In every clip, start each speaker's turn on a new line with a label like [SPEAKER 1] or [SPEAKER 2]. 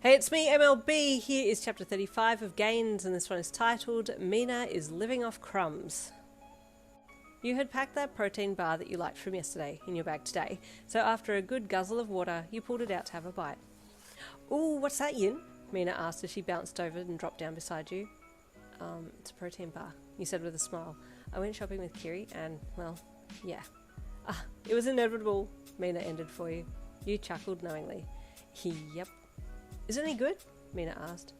[SPEAKER 1] Hey, it's me, MLB. Here is chapter 35 of Gains, and this one is titled, Mina is Living Off Crumbs. You had packed that protein bar that you liked from yesterday in your bag today, so after a good guzzle of water, you pulled it out to have a bite. Ooh, what's that, Yin? Mina asked as she bounced over and dropped down beside you. It's a protein bar, you said with a smile. I went shopping with Kiri and, well, yeah. It was inevitable, Mina ended for you. You chuckled knowingly. Yep. Is it any good? Mina asked.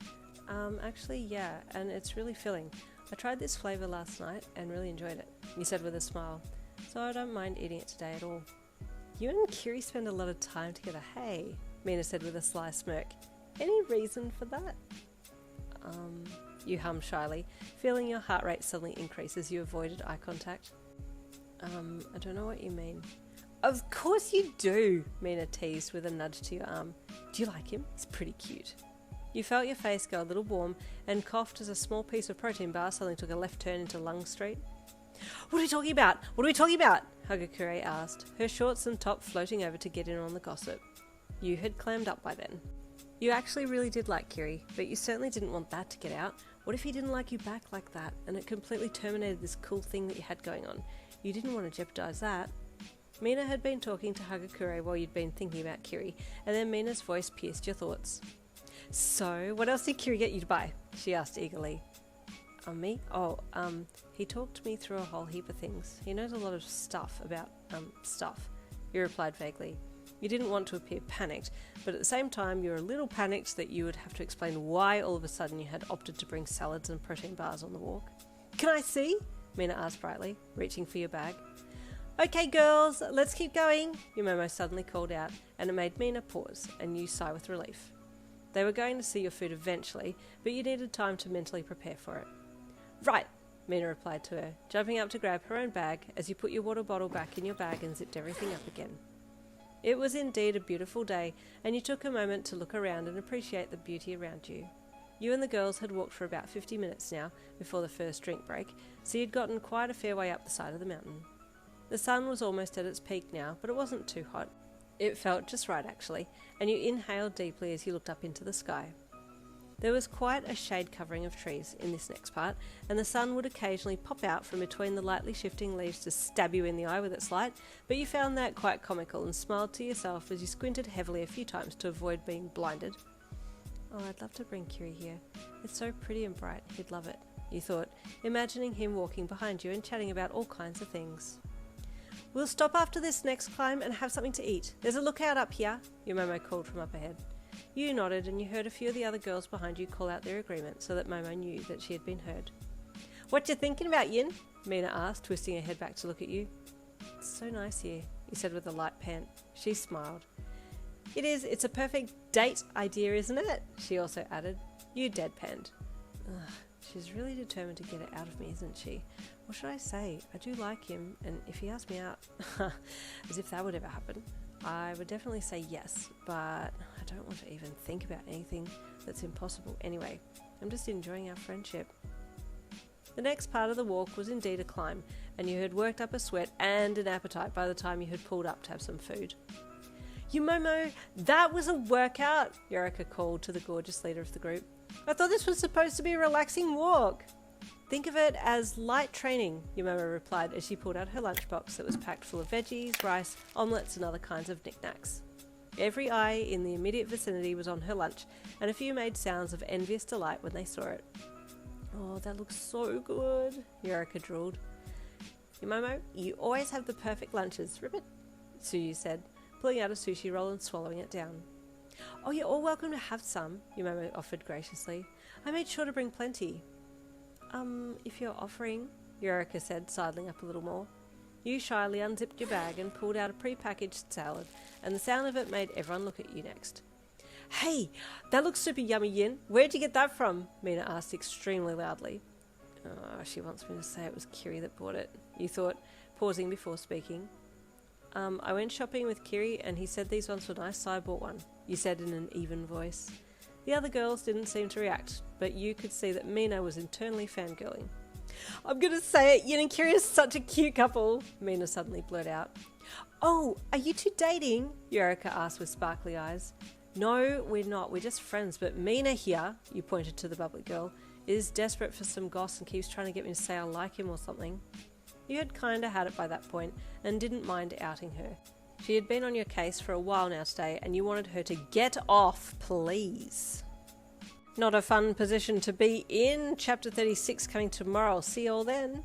[SPEAKER 1] Actually, yeah, and it's really filling. I tried this flavour last night and really enjoyed it, you said with a smile. So I don't mind eating it today at all. You and Kiri spend a lot of time together, hey? Mina said with a sly smirk. Any reason for that? You hummed shyly, feeling your heart rate suddenly increase as you avoided eye contact. I don't know what you mean. Of course you do, Mina teased with a nudge to your arm. Do you like him? He's pretty cute. You felt your face go a little warm and coughed as a small piece of protein bar suddenly took a left turn into Lung Street. What are we talking about? What are we talking about? Hagakure asked, her shorts and top floating over to get in on the gossip. You had clammed up by then. You actually really did like Kiri, but you certainly didn't want that to get out. What if he didn't like you back like that and it completely terminated this cool thing that you had going on? You didn't want to jeopardize that. Mina had been talking to Hagakure while you'd been thinking about Kiri, and then Mina's voice pierced your thoughts. So, what else did Kiri get you to buy? She asked eagerly. Me? He talked me through a whole heap of things. He knows a lot of stuff about, stuff. You replied vaguely. You didn't want to appear panicked, but at the same time you were a little panicked that you would have to explain why all of a sudden you had opted to bring salads and protein bars on the walk. Can I see? Mina asked brightly, reaching for your bag. Okay girls, let's keep going, Yumomo suddenly called out, and it made Mina pause and you sigh with relief. They were going to see your food eventually, but you needed time to mentally prepare for it. Right, Mina replied to her, jumping up to grab her own bag as you put your water bottle back in your bag and zipped everything up again. It was indeed a beautiful day, and you took a moment to look around and appreciate the beauty around you. You and the girls had walked for about 50 minutes now, before the first drink break, so you'd gotten quite a fair way up the side of the mountain. The sun was almost at its peak now, but it wasn't too hot. It felt just right actually, and you inhaled deeply as you looked up into the sky. There was quite a shade covering of trees in this next part, and the sun would occasionally pop out from between the lightly shifting leaves to stab you in the eye with its light, but you found that quite comical and smiled to yourself as you squinted heavily a few times to avoid being blinded. Oh, I'd love to bring Kiri here. It's so pretty and bright, he'd love it, you thought, imagining him walking behind you and chatting about all kinds of things. We'll stop after this next climb and have something to eat. There's a lookout up here, Yumomo called from up ahead. You nodded and you heard a few of the other girls behind you call out their agreement so that Momo knew that she had been heard. What you thinking about, Yin? Mina asked, twisting her head back to look at you. It's so nice here, you said with a light pant. She smiled. It is, it's a perfect date idea, isn't it? She also added. You deadpanned. Ugh, she's really determined to get it out of me, isn't she? What should I say? I do like him, and if he asked me out, as if that would ever happen, I would definitely say yes, but I don't want to even think about anything that's impossible anyway. I'm just enjoying our friendship. The next part of the walk was indeed a climb, and you had worked up a sweat and an appetite by the time you had pulled up to have some food. Yumomo, that was a workout, Yorika called to the gorgeous leader of the group. I thought this was supposed to be a relaxing walk. Think of it as light training, Yumomo replied as she pulled out her lunchbox that was packed full of veggies, rice, omelettes and other kinds of knickknacks. Every eye in the immediate vicinity was on her lunch, and a few made sounds of envious delight when they saw it. Oh, that looks so good, Yorika drooled. Yumomo, you always have the perfect lunches, Ribbit, Tsuyu said, pulling out a sushi roll and swallowing it down. Oh, you're all welcome to have some, Yumomo offered graciously. I made sure to bring plenty. If you're offering, Yorika said, sidling up a little more. You shyly unzipped your bag and pulled out a pre-packaged salad, and the sound of it made everyone look at you next. Hey, that looks super yummy, Yin. Where'd you get that from? Mina asked extremely loudly. Oh, she wants me to say it was Kiri that bought it, you thought, pausing before speaking. I went shopping with Kiri and he said these ones were nice, so I bought one, you said in an even voice. The other girls didn't seem to react, but you could see that Mina was internally fangirling. I'm gonna say it, Yin and Kiri are such a cute couple, Mina suddenly blurted out. Oh, are you two dating? Yorika asked with sparkly eyes. No, we're not. We're just friends. But Mina here, you pointed to the bubbly girl, is desperate for some goss and keeps trying to get me to say I like him or something. You had kinda had it by that point and didn't mind outing her. She had been on your case for a while now today and you wanted her to get off, please. Not a fun position to be in. Chapter 36 coming tomorrow. See you all then.